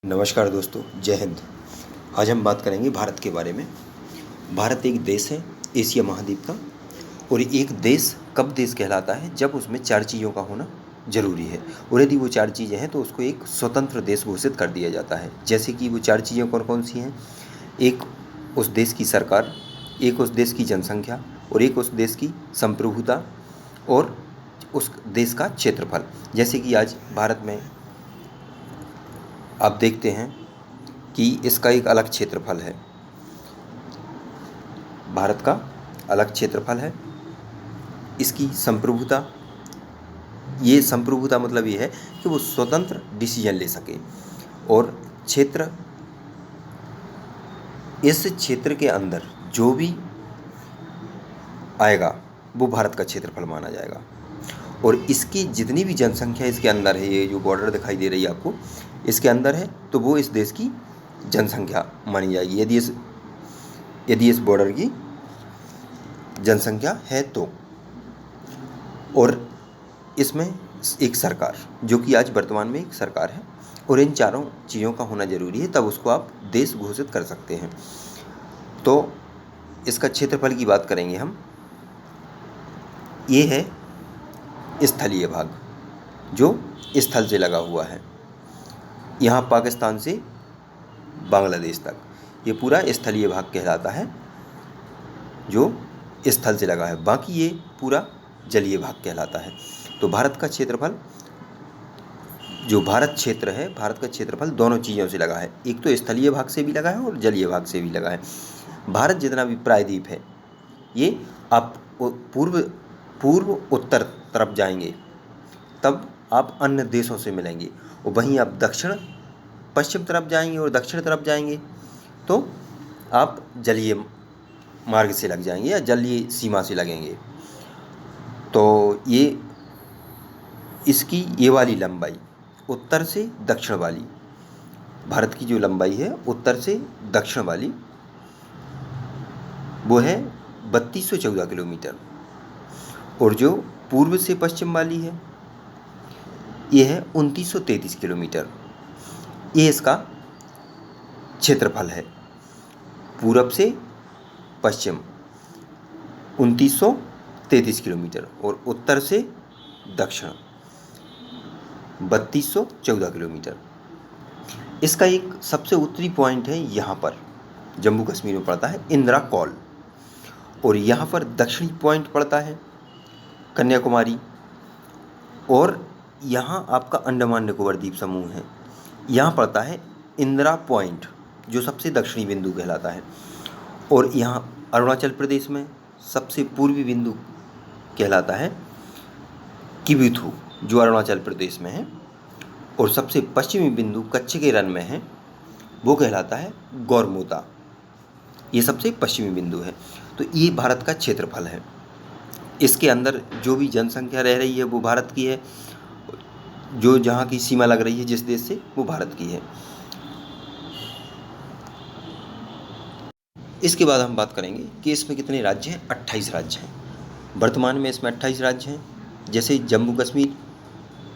नमस्कार दोस्तों, जय हिंद। आज हम बात करेंगे भारत के बारे में। भारत एक देश है एशिया महाद्वीप का। और एक देश कब देश कहलाता है? जब उसमें चार चीज़ों का होना जरूरी है। और यदि वो चार चीज़ें हैं तो उसको एक स्वतंत्र देश घोषित कर दिया जाता है। जैसे कि वो चार चीज़ें कौन कौन सी हैं? एक उस देश की सरकार, एक उस देश की जनसंख्या, और एक उस देश की संप्रभुता, और उस देश का क्षेत्रफल। जैसे कि आज भारत में आप देखते हैं कि इसका एक अलग क्षेत्रफल है। भारत का अलग क्षेत्रफल है। इसकी संप्रभुता, ये संप्रभुता मतलब ये है कि वो स्वतंत्र डिसीजन ले सके। और क्षेत्र, इस क्षेत्र के अंदर जो भी आएगा वो भारत का क्षेत्रफल माना जाएगा। और इसकी जितनी भी जनसंख्या इसके अंदर है, ये जो बॉर्डर दिखाई दे रही है आपको, इसके अंदर है, तो वो इस देश की जनसंख्या मानी जाएगी। यदि इस बॉर्डर की जनसंख्या है तो। और इसमें एक सरकार, जो कि आज वर्तमान में एक सरकार है, और इन चारों चीज़ों का होना जरूरी है, तब उसको आप देश घोषित कर सकते हैं। तो इसका क्षेत्रफल की बात करेंगे हम। ये है स्थलीय भाग, जो स्थल से लगा हुआ है। यहाँ पाकिस्तान से बांग्लादेश तक ये पूरा स्थलीय भाग कहलाता है, जो स्थल से लगा है। बाकी ये पूरा जलीय भाग कहलाता है। तो भारत का क्षेत्रफल, जो भारत क्षेत्र है, भारत का क्षेत्रफल दोनों चीज़ों से लगा है। एक तो स्थलीय भाग से भी लगा है और जलीय भाग से भी लगा है। भारत जितना भी प्रायद्वीप है, ये आप पूर्व उत्तर तरफ जाएंगे तब आप अन्य देशों से मिलेंगे, और वहीं आप दक्षिण पश्चिम तरफ जाएंगे और दक्षिण तरफ जाएंगे तो आप जलीय मार्ग से लग जाएंगे या जलीय सीमा से लगेंगे। तो ये इसकी ये वाली लंबाई, उत्तर से दक्षिण वाली, भारत की जो लंबाई है उत्तर से दक्षिण वाली, वो है 3214 किलोमीटर। और जो पूर्व से पश्चिम वाली है, ये है 2933 किलोमीटर। ये इसका क्षेत्रफल है। पूरब से पश्चिम 2933 किलोमीटर, और उत्तर से दक्षिण 3214 किलोमीटर। इसका एक सबसे उत्तरी पॉइंट है, यहाँ पर जम्मू कश्मीर में पड़ता है इंदिरा कॉल। और यहाँ पर दक्षिणी पॉइंट पड़ता है कन्याकुमारी। और यहाँ आपका अंडमान निकोबार द्वीप समूह है, यहाँ पड़ता है इंदिरा पॉइंट, जो सबसे दक्षिणी बिंदु कहलाता है। और यहाँ अरुणाचल प्रदेश में सबसे पूर्वी बिंदु कहलाता है किबिथु, जो अरुणाचल प्रदेश में है। और सबसे पश्चिमी बिंदु कच्छ के रण में है, वो कहलाता है गौरमोता। ये सबसे पश्चिमी बिंदु है। तो ये भारत का क्षेत्रफल है। इसके अंदर जो भी जनसंख्या रह रही है वो भारत की है, जो जहाँ की सीमा लग रही है जिस देश से, वो भारत की है। इसके बाद हम बात करेंगे कि इसमें कितने राज्य हैं। 28 राज्य हैं। वर्तमान में इसमें 28 राज्य हैं। जैसे जम्मू कश्मीर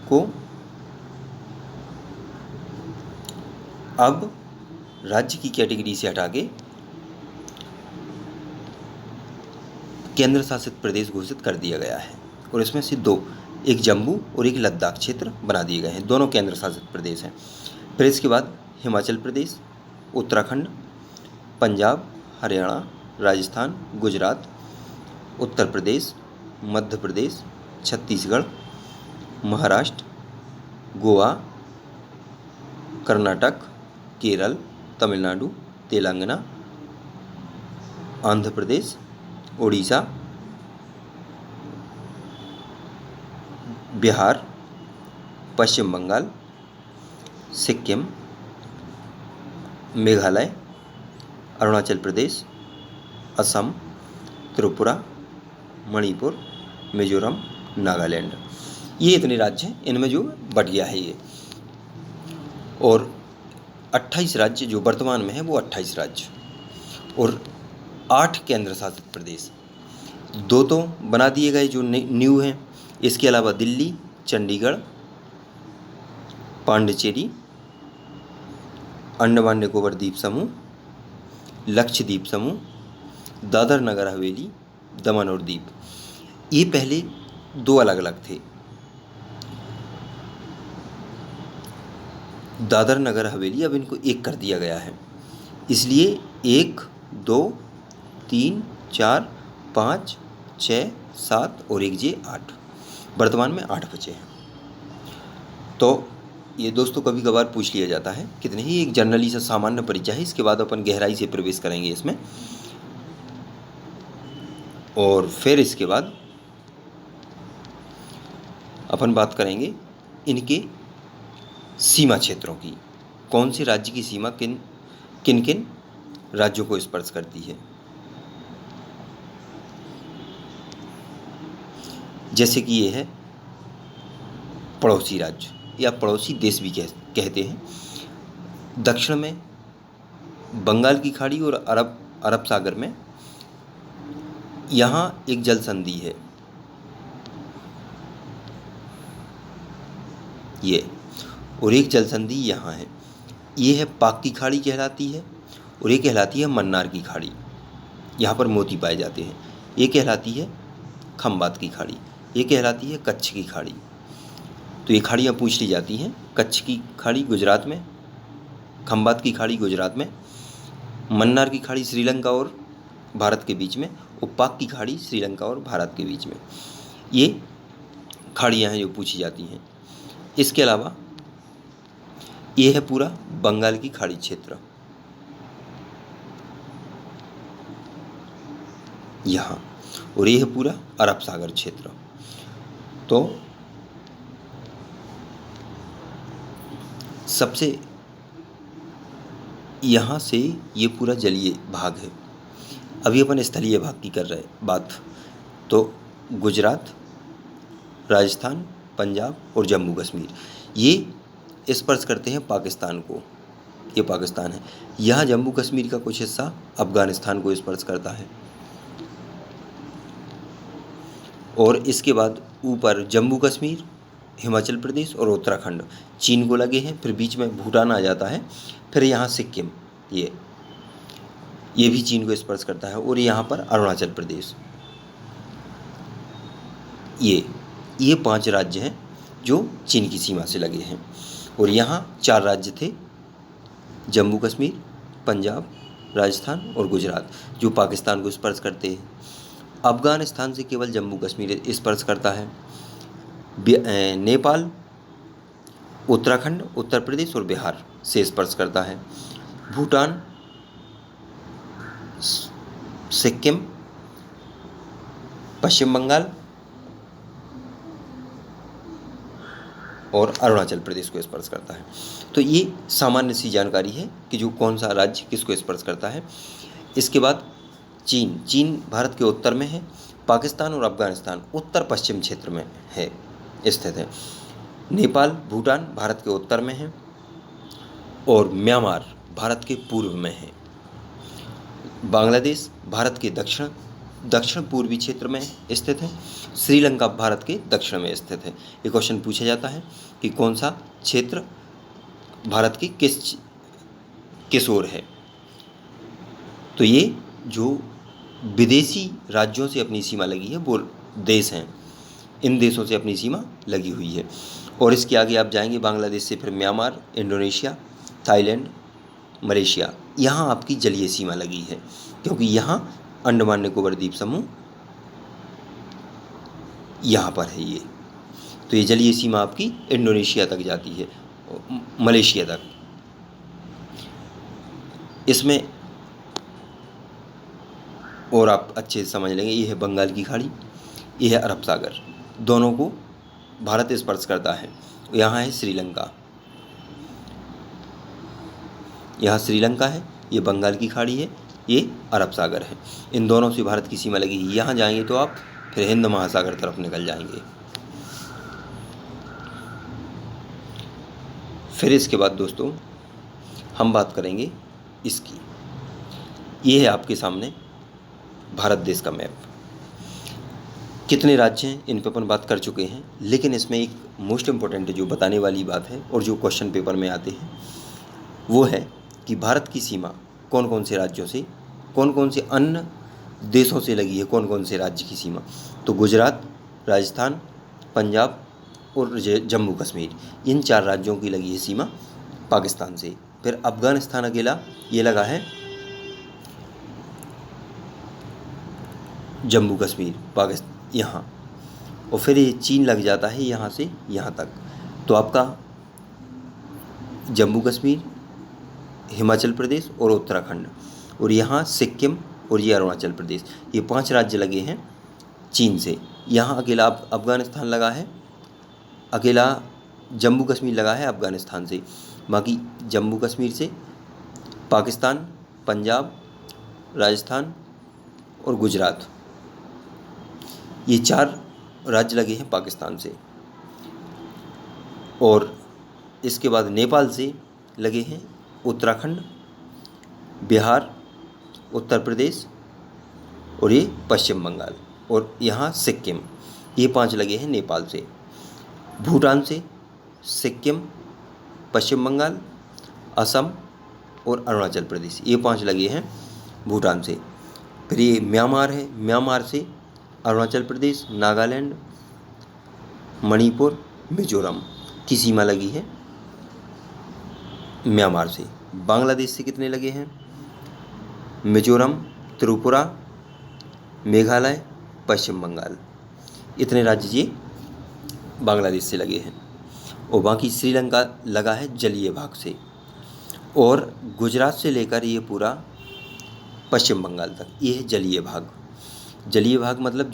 को अब राज्य की कैटेगरी से हटा के केंद्र शासित प्रदेश घोषित कर दिया गया है। और इसमें से दो, एक जम्मू और एक लद्दाख क्षेत्र बना दिए गए हैं। दोनों केंद्र शासित प्रदेश हैं। फिर इसके बाद हिमाचल प्रदेश, उत्तराखंड, पंजाब, हरियाणा, राजस्थान, गुजरात, उत्तर प्रदेश, मध्य प्रदेश, छत्तीसगढ़, महाराष्ट्र, गोवा, कर्नाटक, केरल, तमिलनाडु, तेलंगाना, आंध्र प्रदेश, उड़ीसा, बिहार, पश्चिम बंगाल, सिक्किम, मेघालय, अरुणाचल प्रदेश, असम, त्रिपुरा, मणिपुर, मिजोरम, नागालैंड। ये इतने राज्य हैं, इनमें जो बट गया है ये। और 28 राज्य जो वर्तमान में है वो 28 राज्य, और 8 केंद्र शासित प्रदेश। 2 तो बना दिए गए जो न्यू हैं। इसके अलावा दिल्ली, चंडीगढ़, पांडिचेरी, अंडमान निकोबार द्वीप समूह, लक्षद्वीप समूह, दादर नगर हवेली, दमन और दीव। ये पहले दो अलग अलग थे। दादर नगर हवेली अब इनको एक कर दिया गया है, इसलिए 1, 2, 3, 4, 5, 6, 7 और 1 जे 8। वर्तमान में 8 बचे हैं। तो ये दोस्तों कभी कभार पूछ लिया जाता है, कितने ही एक जनरली सा सामान्य परिचय है, इसके बाद अपन गहराई से प्रवेश करेंगे इसमें, और फिर इसके बाद अपन बात करेंगे इनके सीमा क्षेत्रों की। कौन से राज्य की सीमा किन किन राज्यों को स्पर्श करती है। जैसे कि ये है पड़ोसी राज्य या पड़ोसी देश भी कहते हैं। दक्षिण में बंगाल की खाड़ी और अरब सागर में यहाँ एक जल संधि है, ये, और एक जल संधि यहाँ है। ये है पाक की खाड़ी कहलाती है, और ये कहलाती है मन्नार की खाड़ी, यहाँ पर मोती पाए जाते हैं। ये कहलाती है खंबात की खाड़ी, ये कहलाती है कच्छ की खाड़ी। तो ये खाड़ियाँ पूछ ली जाती हैं। कच्छ की खाड़ी गुजरात में, खंबात की खाड़ी गुजरात में, मन्नार की खाड़ी श्रीलंका और भारत के बीच में, और पाक की खाड़ी श्रीलंका और भारत के बीच में। ये खाड़ियाँ हैं जो पूछी जाती हैं। इसके अलावा ये है पूरा बंगाल की खाड़ी क्षेत्र, यहाँ, और ये है पूरा अरब सागर क्षेत्र। तो सबसे यहाँ से ये पूरा जलीय भाग है। अभी अपन स्थलीय भाग की कर रहे हैं बात। तो गुजरात, राजस्थान, पंजाब और जम्मू कश्मीर ये स्पर्श करते हैं पाकिस्तान को, ये पाकिस्तान है। यहाँ जम्मू कश्मीर का कुछ हिस्सा अफगानिस्तान को स्पर्श करता है, और इसके बाद ऊपर जम्मू कश्मीर, हिमाचल प्रदेश और उत्तराखंड चीन को लगे हैं। फिर बीच में भूटान आ जाता है। फिर यहाँ सिक्किम, ये भी चीन को स्पर्श करता है, और यहाँ पर अरुणाचल प्रदेश। ये 5 राज्य हैं जो चीन की सीमा से लगे हैं, और यहाँ 4 राज्य थे, जम्मू कश्मीर, पंजाब, राजस्थान और गुजरात, जो पाकिस्तान को स्पर्श करते हैं। अफगानिस्तान से केवल जम्मू कश्मीर स्पर्श करता है। नेपाल, उत्तराखंड, उत्तर प्रदेश और बिहार से स्पर्श करता है। भूटान, सिक्किम, पश्चिम बंगाल और अरुणाचल प्रदेश को स्पर्श करता है। तो ये सामान्य सी जानकारी है कि जो कौन सा राज्य किसको स्पर्श करता है। इसके बाद चीन भारत के उत्तर में है। पाकिस्तान और अफगानिस्तान उत्तर पश्चिम क्षेत्र में है, स्थित है। नेपाल, भूटान भारत के उत्तर में है, और म्यांमार भारत के पूर्व में है। बांग्लादेश भारत के दक्षिण पूर्वी क्षेत्र में स्थित है। श्रीलंका भारत के दक्षिण में स्थित है। ये क्वेश्चन पूछा जाता है कि कौन सा क्षेत्र भारत के किस ओर है। तो ये जो विदेशी राज्यों से अपनी सीमा लगी है वो देश हैं, इन देशों से अपनी सीमा लगी हुई है। और इसके आगे आप जाएंगे बांग्लादेश से, फिर म्यांमार, इंडोनेशिया, थाईलैंड, मलेशिया, यहाँ आपकी जलीय सीमा लगी है, क्योंकि यहाँ अंडमान निकोबार द्वीप समूह यहाँ पर है ये। तो ये जलीय सीमा आपकी इंडोनेशिया तक जाती है, मलेशिया तक। इसमें और आप अच्छे से समझ लेंगे, ये है बंगाल की खाड़ी, ये है अरब सागर, दोनों को भारत स्पर्श करता है। यहाँ है श्रीलंका, यहाँ श्रीलंका है, ये बंगाल की खाड़ी है, ये अरब सागर है। इन दोनों से भारत की सीमा लगी है। यहाँ जाएंगे तो आप फिर हिंद महासागर तरफ निकल जाएंगे। फिर इसके बाद दोस्तों हम बात करेंगे इसकी। ये है आपके सामने भारत देश का मैप। कितने राज्य हैं इन पर अपन बात कर चुके हैं, लेकिन इसमें एक मोस्ट इम्पोर्टेंट जो बताने वाली बात है और जो क्वेश्चन पेपर में आते हैं वो है कि भारत की सीमा कौन कौन से राज्यों से, कौन कौन से अन्य देशों से लगी है, कौन कौन से राज्य की सीमा, तो गुजरात, राजस्थान, पंजाब और जम्मू कश्मीर, इन 4 राज्यों की लगी है सीमा पाकिस्तान से। फिर अफगानिस्तान अकेला ये लगा है जम्मू कश्मीर पाकिस्तान यहाँ, और फिर ये चीन लग जाता है यहाँ से यहाँ तक। तो आपका जम्मू कश्मीर, हिमाचल प्रदेश और उत्तराखंड, और यहाँ सिक्किम और ये अरुणाचल प्रदेश, ये 5 राज्य लगे हैं चीन से। यहाँ अकेला अफगानिस्तान लगा है, अकेला जम्मू कश्मीर लगा है अफगानिस्तान से। बाकी जम्मू कश्मीर से पाकिस्तान, पंजाब, राजस्थान और गुजरात, ये 4 राज्य लगे हैं पाकिस्तान से। और इसके बाद नेपाल से लगे हैं उत्तराखंड, बिहार, उत्तर प्रदेश और ये पश्चिम बंगाल, और यहाँ सिक्किम, ये 5 लगे हैं नेपाल से। भूटान से सिक्किम, पश्चिम बंगाल, असम और अरुणाचल प्रदेश, ये 5 लगे हैं भूटान से। फिर ये म्यांमार है, म्यांमार से अरुणाचल प्रदेश, नागालैंड, मणिपुर, मिजोरम की सीमा लगी है म्यांमार से। बांग्लादेश से कितने लगे हैं, मिजोरम, त्रिपुरा, मेघालय, पश्चिम बंगाल, इतने राज्य ये बांग्लादेश से लगे हैं। और बाकी श्रीलंका लगा है जलीय भाग से, और गुजरात से लेकर ये पूरा पश्चिम बंगाल तक ये है जलीय भाग। जलीय भाग मतलब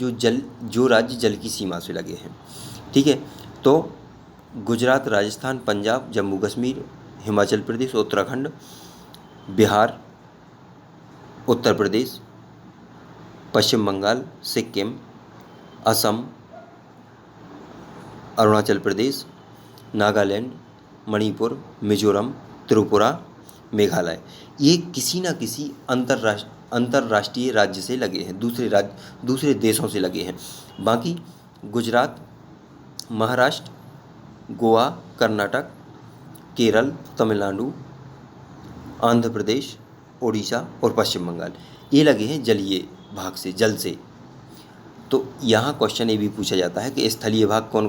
जो राज्य जल की सीमा से लगे हैं, ठीक है। तो गुजरात, राजस्थान, पंजाब, जम्मू कश्मीर, हिमाचल प्रदेश, उत्तराखंड, बिहार, उत्तर प्रदेश, पश्चिम बंगाल, सिक्किम, असम, अरुणाचल प्रदेश, नागालैंड, मणिपुर, मिजोरम, त्रिपुरा, मेघालय, ये किसी न किसी अंतर्राष्ट्रीय राज्य से लगे हैं, दूसरे देशों से लगे हैं। बाकी गुजरात, महाराष्ट्र, गोवा, कर्नाटक, केरल, तमिलनाडु, आंध्र प्रदेश, ओडिशा और पश्चिम बंगाल, ये लगे हैं जलीय भाग से, जल से। तो यहाँ क्वेश्चन ये भी पूछा जाता है कि स्थलीय भाग कौन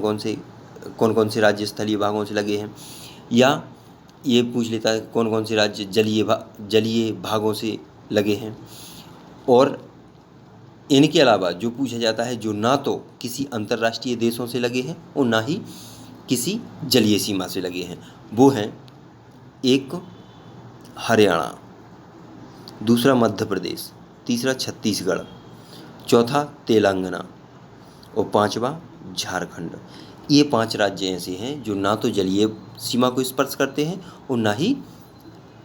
कौन से राज्य स्थलीय भागों से लगे हैं, या ये पूछ लेता है कौन कौन से राज्य जलीय भागों से लगे हैं। और इनके अलावा जो पूछा जाता है जो ना तो किसी अंतर्राष्ट्रीय देशों से लगे हैं और ना ही किसी जलीय सीमा से लगे हैं, वो हैं एक हरियाणा, दूसरा मध्य प्रदेश, तीसरा छत्तीसगढ़, चौथा तेलंगाना और 5वां झारखंड। ये 5 राज्य ऐसे हैं जो ना तो जलीय सीमा को स्पर्श करते हैं और ना ही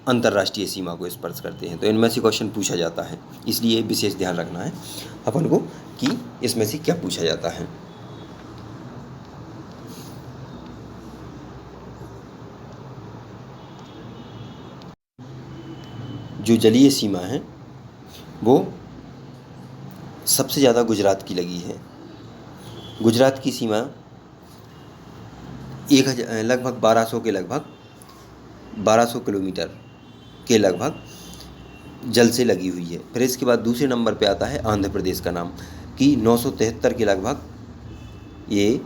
अंतर्राष्ट्रीय सीमा को स्पर्श करते हैं। तो इनमें से क्वेश्चन पूछा जाता है, इसलिए विशेष ध्यान रखना है अपन को कि इसमें से क्या पूछा जाता है। जो जलीय सीमा है वो सबसे ज़्यादा गुजरात की लगी है। गुजरात की सीमा लगभग 1200 किलोमीटर के लगभग जल से लगी हुई है। फिर इसके बाद दूसरे नंबर पे आता है आंध्र प्रदेश का नाम, कि 973 के लगभग ये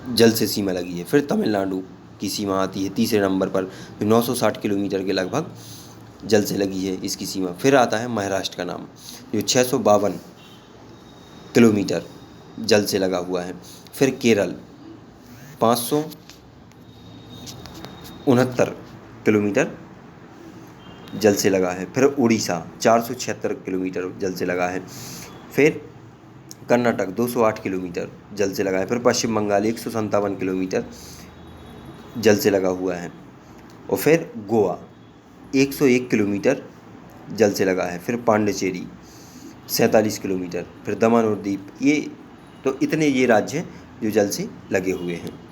जल से सीमा लगी है। फिर तमिलनाडु की सीमा आती है तीसरे नंबर पर, 960 किलोमीटर के लगभग जल से लगी है इसकी सीमा। फिर आता है महाराष्ट्र का नाम, जो 652 किलोमीटर जल से लगा हुआ है। फिर केरल 569 किलोमीटर जल से लगा है। फिर उड़ीसा 476 किलोमीटर जल से लगा है। फिर कर्नाटक 208 किलोमीटर जल से लगा है। फिर पश्चिम बंगाल 157 किलोमीटर जल से लगा हुआ है। और फिर गोवा 101 किलोमीटर जल से लगा है। फिर पांडिचेरी 47 किलोमीटर। फिर दमन और दीव, ये तो इतने ये राज्य हैं जो जल से लगे हुए हैं।